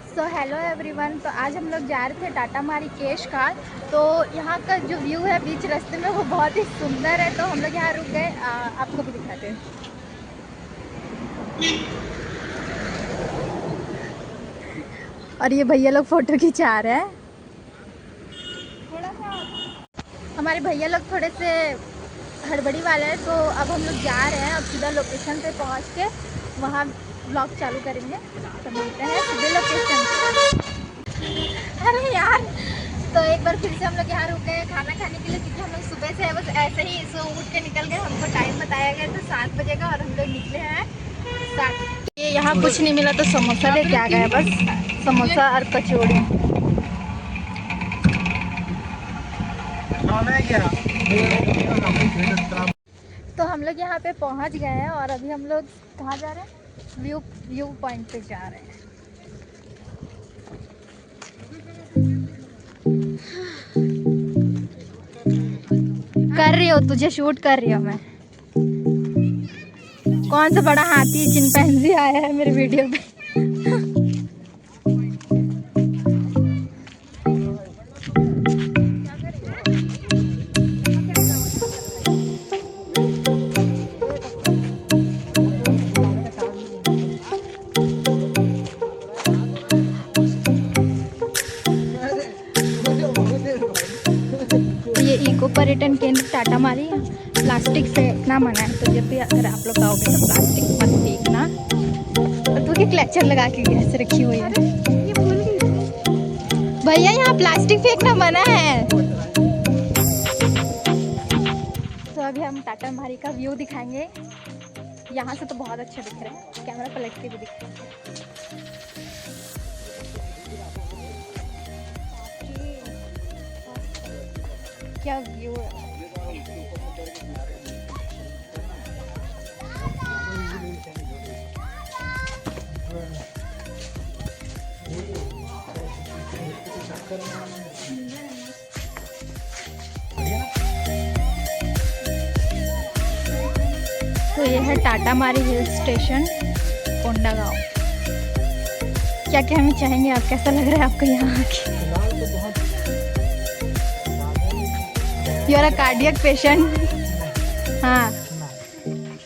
So hello everyone. तो आज हम लोग जा रहे थे टाटा मारी केश घाट। तो यहाँ का जो व्यू है बीच रास्ते में वो बहुत ही सुंदर है। तो हम लोग यहाँ रुक गए, आपको भी दिखाते हैं। और ये भैया लोग फोटो खिंचा रहे हैं। हमारे भैया लोग थोड़े से हड़बड़ी वाले हैं, तो अब हम लोग जा रहे हैं। अब सीधा लोकेशन पे पहुँच के वहाँ ब्लॉग चालू करेंगे। तो मिलते हैं सीधे लोकेशन। अरे यार, तो एक बार फिर से हम लोग यहाँ रुक गए खाना खाने के लिए, क्योंकि हम लोग सुबह से बस ऐसे ही सो उठ के निकल गए। हमको टाइम बताया गया था 7 बजे का, और हम लोग निकले हैं 7। ये यहाँ कुछ नहीं मिला तो समोसा लेके आ गए, बस समोसा और कचौड़ी। तो हम लोग यहाँ पे पहुँच गए हैं, और अभी हम लोग कहाँ जा रहे हैं? व्यू पॉइंट पे जा रहे हैं। कर रही हो, तुझे शूट कर रही हो मैं। कौन सा बड़ा हाथी चिंपैंजी आया है मेरे वीडियो पे। ये इको पर्यटन केंद्र टाटा मारी है। प्लास्टिक फेंकना मना है, तो जब भी अगर आप लोग आओगे तो प्लास्टिक मत फेंकना। और तू क्या क्लचर लगा के गैस रखी हुई है? भैया यहाँ प्लास्टिक फेंकना मना है। तो अभी हम टाटा मारी का व्यू दिखाएंगे। यहाँ से तो बहुत अच्छा दिख रहा है, कैमरा पलट के भी दिख रहा है। क्या व्यू है। तो ये है टाटा मारी हिल स्टेशन, कोंडागांव। क्या कहना चाहेंगे आप? कैसा लग रहा है आपको यहाँ आके? You are a cardiac patient. हाँ,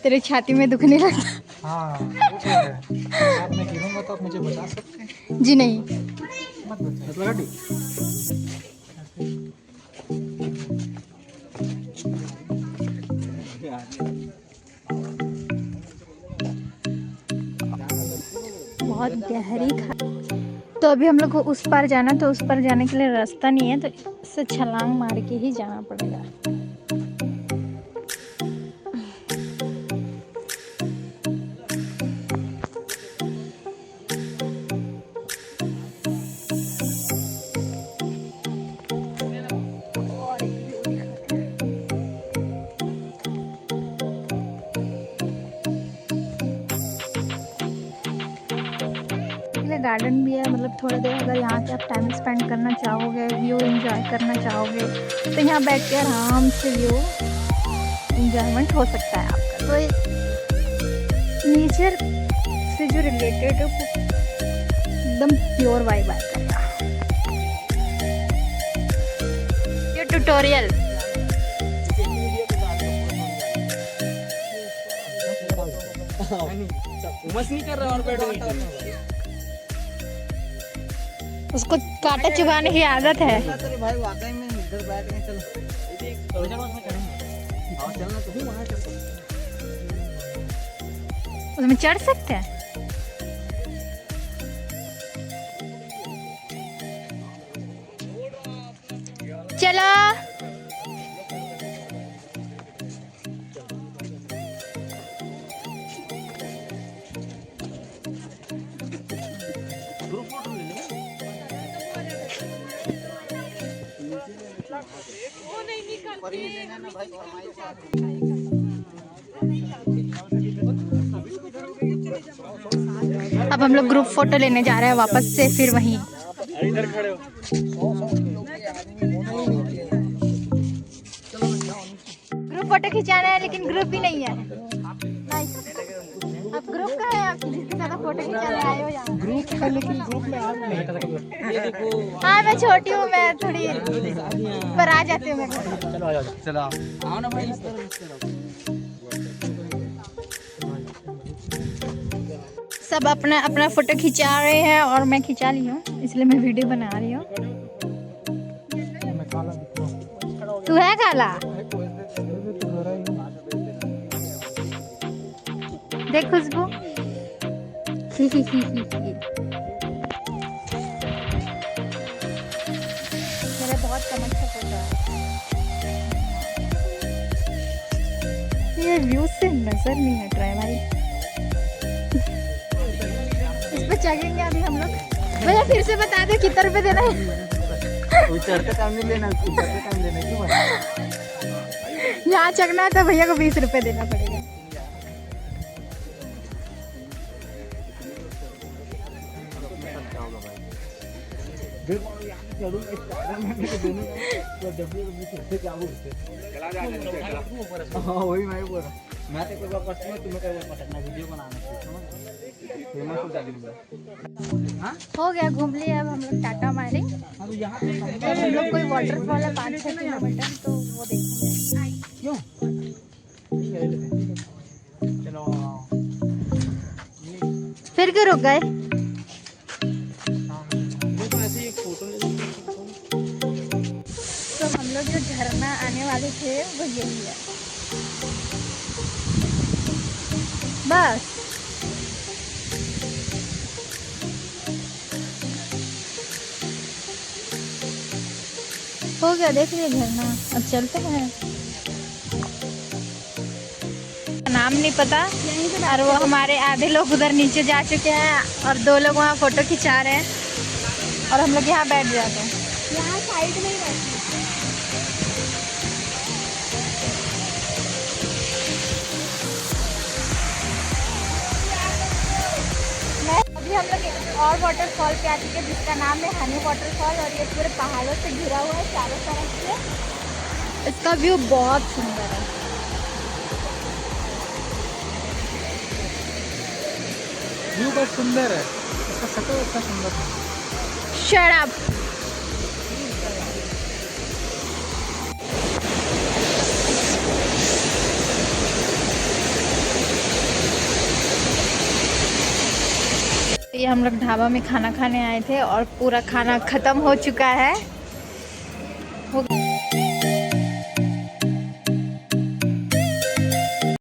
तेरे छाती में दुखने लगा। हाँ, मैं गिरूंगा तो आप मुझे बचा सकते हैं? जी नहीं। मत बचा। बहुत गहरी तो अभी हम लोग को उस पार जाना, तो उस पार जाने के लिए रास्ता नहीं है, तो इससे छलांग मार के ही जाना पड़ेगा। गार्डन भी है, मतलब थोड़ी देर अगर यहाँ पे आप टाइम स्पेंड करना चाहोगे, व्यू एंजॉय करना चाहोगे, तो यहाँ बैठ के आराम से व्यू एंजॉयमेंट हो सकता है आपका। तो नेचर से जो रिलेटेड है एकदम प्योर वाइब आता है। ये ट्यूटोरियल नहीं कर रहा और बैठ उसको कांटा चुभाने की आदत है। तेरे भाई वाकई में इधर बैठ के चलो चलना तो भी वहां चल। उसमें चढ़ सकते हैं। चलो अब हम लोग ग्रुप फोटो लेने जा रहे हैं वापस से, फिर वहीं। इधर खड़े हो। ग्रुप फोटो खिंचाना है, लेकिन ग्रुप ही नहीं है। आप ग्रुप का है, आप जिसके साथ फोटो खिंचाने आए हो यहाँ? ग्रुप है लेकिन ग्रुप में आप नहीं। ये देखो हाँ मैं छोटी हूँ, मैं थोड़ी पर आ जाती हूँ मैं। चलो आ जाओ, चलो आओ ना भाई, इस तरफ सब अपना अपना फोटो खिंचा रहे हैं और मैं खिंचा ली हूँ, इसलिए मैं वीडियो बना रही हूँ। तू है काला? देख खुशबू। मेरा बहुत कम अच्छा फोटो है। ये व्यू से नजर नहीं हट रहा है भाई। इस पे चढ़ेंगे अभी हम लोग। भैया फिर से बता दो कितना रुपए देना है? चढ़ते टाइम नहीं लेना, उतरते टाइम लेना क्यों? यहाँ चढ़ना है तो भैया को 20 रुपए देना पड़ेगा। वही मैं बोल रहा हूँ, मैं तो कोई बात पटना, तुम्हें कोई बात पटना, वीडियो बनाना हो गया, घूम लिया। अब हम लोग टाटा मारे और हम लोग कोई वाटरफॉल है 5-6 किलोमीटर, तो वो देखेंगे। क्यों? चलो फिर क्यों रुक गए? तो ऐसे एक फोटो ले। तो हम लोग जो झरना आने वाले थे वो यही है बस। हो गया, देख लिया झरना। अब चलते हैं। नाम नहीं पता और वो हमारे आधे लोग उधर नीचे जा चुके हैं और 2 लोग वहाँ फोटो खिंचा रहे हैं और हम लोग यहाँ बैठ जाते हैं। यहाँ साइड में ही बैठते हैं। अभी हम लोग एक और वाटरफॉल पे आ चुके हैं जिसका नाम है हनी वाटरफॉल और ये पूरे पहाड़ों से घिरा हुआ है चारों तरफ से। इसका व्यू बहुत सुंदर है। व्यू बहुत सुंदर है, इसका शक्ल इतना सुंदर है। Shut up. ये हम लोग ढाबा में खाना खाने आए थे और पूरा खाना खत्म हो चुका है।